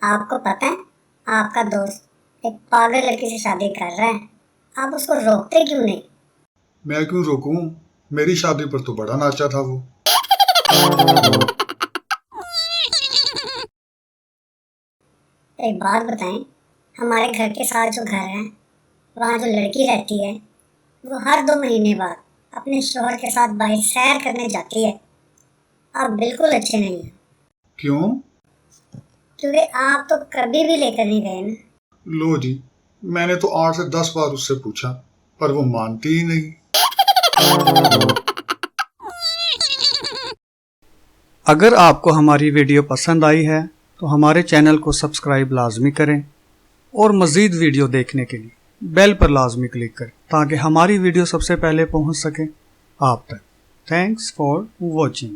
आपको पता है आपका दोस्त एक पागल लड़की से शादी कर रहा है, आप उसको रोकते क्यों नहीं? मैं क्यों रोकूं? मेरी शादी पर तो बड़ा नाचा था वो। एक बात बताएं, हमारे घर के साथ जो घर है वहाँ जो लड़की रहती है वो हर 2 महीने बाद अपने शौहर के साथ बाहर सैर करने जाती है। आप बिल्कुल अच्छे नहीं हैं, क्यों? क्योंकि आप तो कभी भी लेकर नहीं गए ना। लो जी, मैंने तो 8 से 10 बार उससे पूछा, पर वो मानती ही नहीं। अगर आपको हमारी वीडियो पसंद आई है तो हमारे चैनल को सब्सक्राइब लाजमी करें और मज़ीद वीडियो देखने के लिए बेल पर लाजमी क्लिक करें ताकि हमारी वीडियो सबसे पहले पहुंच सके आप तक। Thanks for watching.